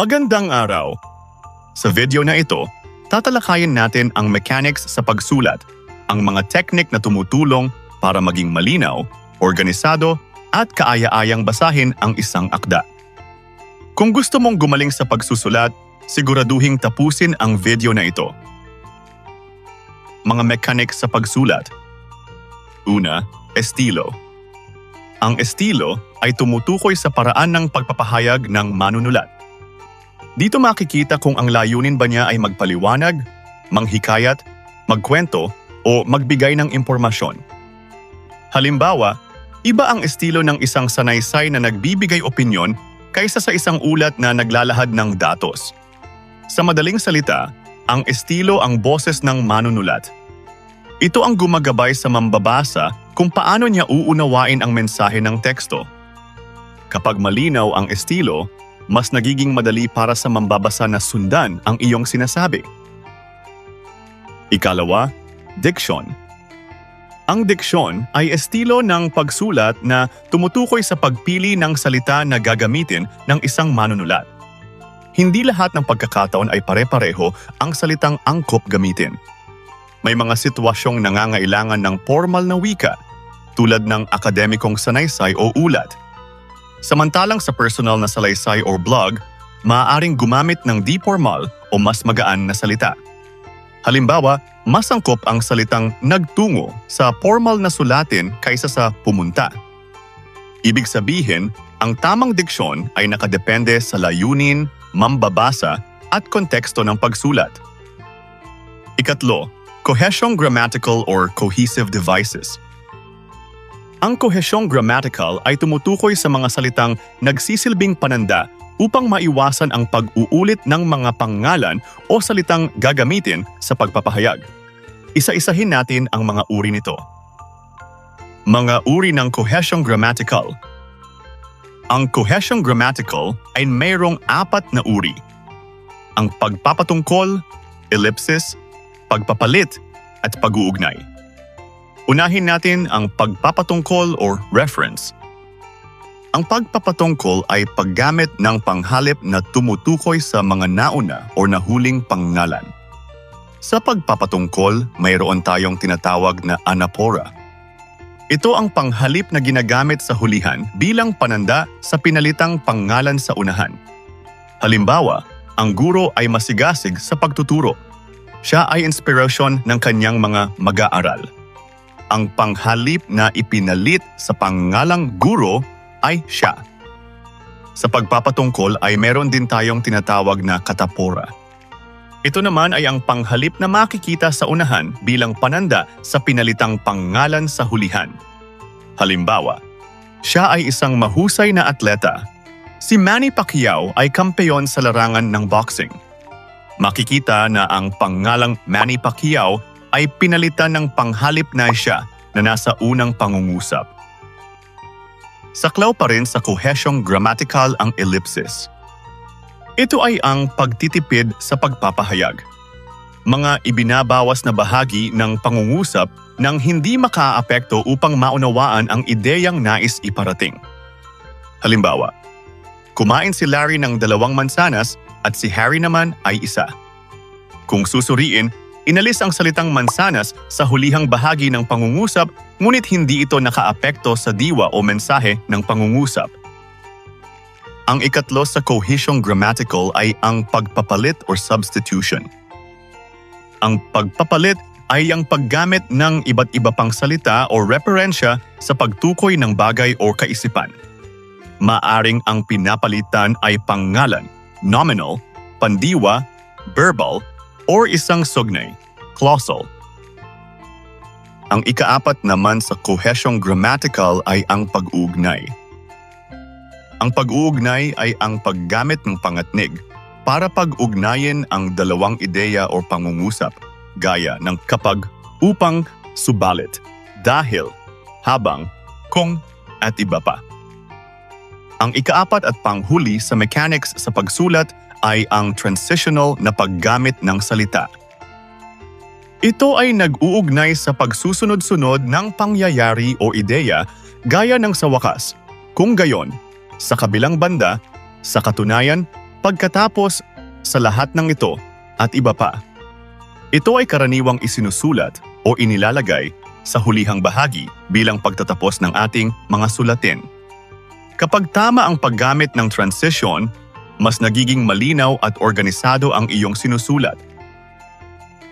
Magandang araw! Sa video na ito, tatalakayin natin ang mechanics sa pagsulat, ang mga teknik na tumutulong para maging malinaw, organisado, at kaaya-ayang basahin ang isang akda. Kung gusto mong gumaling sa pagsusulat, siguraduhing tapusin ang video na ito. Mga mechanics sa pagsulat. Una, estilo. Ang estilo ay tumutukoy sa paraan ng pagpapahayag ng manunulat. Dito makikita kung ang layunin ba niya ay magpaliwanag, manghikayat, magkwento, o magbigay ng impormasyon. Halimbawa, iba ang estilo ng isang sanaysay na nagbibigay opinyon kaysa sa isang ulat na naglalahad ng datos. Sa madaling salita, ang estilo ang boses ng manunulat. Ito ang gumagabay sa mambabasa kung paano niya uunawain ang mensahe ng teksto. Kapag malinaw ang estilo, mas nagiging madali para sa mambabasa na sundan ang iyong sinasabi. Ikalawa, diksyon. Ang diksyon ay estilo ng pagsulat na tumutukoy sa pagpili ng salita na gagamitin ng isang manunulat. Hindi lahat ng pagkakataon ay pare-pareho ang salitang angkop gamitin. May mga sitwasyong nangangailangan ng formal na wika, tulad ng akademikong sanaysay o ulat. Samantalang sa personal na salaysay o blog, maaaring gumamit ng di formal o mas magaan na salita. Halimbawa, mas angkop ang salitang nagtungo sa formal na sulatin kaysa sa pumunta. Ibig sabihin, ang tamang diksyon ay nakadepende sa layunin, mambabasa at konteksto ng pagsulat. Ikatlo, cohesyong grammatical or cohesive devices. Ang kohesyong grammatical ay tumutukoy sa mga salitang nagsisilbing pananda upang maiwasan ang pag-uulit ng mga pangalan o salitang gagamitin sa pagpapahayag. Isa-isahin natin ang mga uri nito. Mga uri ng kohesyong grammatical. Ang kohesyong grammatical ay mayroong 4 na uri. Ang pagpapatungkol, ellipsis, pagpapalit, at pag-uugnay. Unahin natin ang pagpapatungkol or reference. Ang pagpapatungkol ay paggamit ng panghalip na tumutukoy sa mga nauna o nahuling pangalan. Sa pagpapatungkol, mayroon tayong tinatawag na anapora. Ito ang panghalip na ginagamit sa hulihan bilang pananda sa pinalitang pangalan sa unahan. Halimbawa, ang guro ay masigasig sa pagtuturo. Siya ay inspirasyon ng kanyang mga mag-aaral. Ang panghalip na ipinalit sa pangalang guro ay siya. Sa pagpapatungkol ay meron din tayong tinatawag na katapora. Ito naman ay ang panghalip na makikita sa unahan bilang pananda sa pinalitang pangalan sa hulihan. Halimbawa, siya ay isang mahusay na atleta. Si Manny Pacquiao ay kampeon sa larangan ng boxing. Makikita na ang pangalang Manny Pacquiao ay pinalitan ng panghalip na siya na nasa unang pangungusap. Saklaw pa rin sa kohesyong grammatical ang ellipsis. Ito ay ang pagtitipid sa pagpapahayag. Mga ibinabawas na bahagi ng pangungusap nang hindi makaapekto upang maunawaan ang ideyang nais iparating. Halimbawa, kumain si Larry ng 2 mansanas at si Harry naman ay 1. Kung susuriin, inalis ang salitang mansanas sa hulihang bahagi ng pangungusap ngunit hindi ito nakaapekto sa diwa o mensahe ng pangungusap. Ang ikatlo sa kohesyong grammatical ay ang pagpapalit or substitution. Ang pagpapalit ay ang paggamit ng iba't iba pang salita o referensya sa pagtukoy ng bagay o kaisipan. Maaring ang pinapalitan ay pangalan, nominal, pandiwa, verbal, or isang sugnay, clausal. Ang ika-4 naman sa kohesyong grammatical ay ang pag-uugnay. Ang pag-uugnay ay ang paggamit ng pangatnig para pag-ugnayin ang 2 ideya o pangungusap, gaya ng kapag, upang, subalit, dahil, habang, kung, at iba pa. Ang ika-4 at panghuli sa mechanics sa pagsulat ay ang transitional na paggamit ng salita. Ito ay nag-uugnay sa pagsusunod-sunod ng pangyayari o ideya gaya ng sa wakas. Kung gayon, sa kabilang banda, sa katunayan, Pagkatapos sa lahat ng ito at iba pa, ito ay karaniwang isinusulat o inilalagay sa hulihang bahagi bilang pagtatapos ng ating mga sulatin. Kapag tama ang paggamit ng transition, mas nagiging malinaw at organisado ang iyong sinusulat.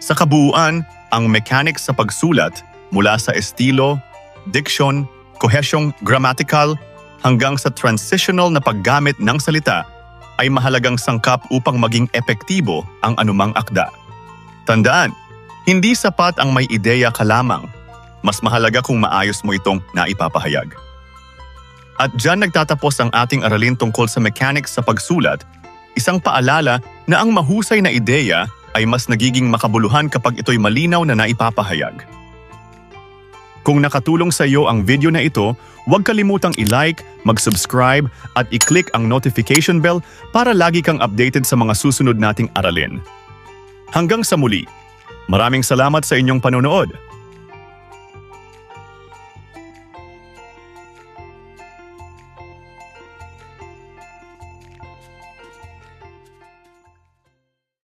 Sa kabuuan, ang mechanics sa pagsulat mula sa estilo, diction, kohesyong grammatical hanggang sa transitional na paggamit ng salita ay mahalagang sangkap upang maging epektibo ang anumang akda. Tandaan, hindi sapat ang may ideya ka lamang. Mas mahalaga kung maayos mo itong naipapahayag. At diyan nagtatapos ang ating aralin tungkol sa mechanics sa pagsulat, isang paalala na ang mahusay na ideya ay mas nagiging makabuluhan kapag ito'y malinaw na naipapahayag. Kung nakatulong sa iyo ang video na ito, huwag kalimutang i-like, mag-subscribe at i-click ang notification bell para lagi kang updated sa mga susunod nating aralin. Hanggang sa muli, maraming salamat sa inyong panonood.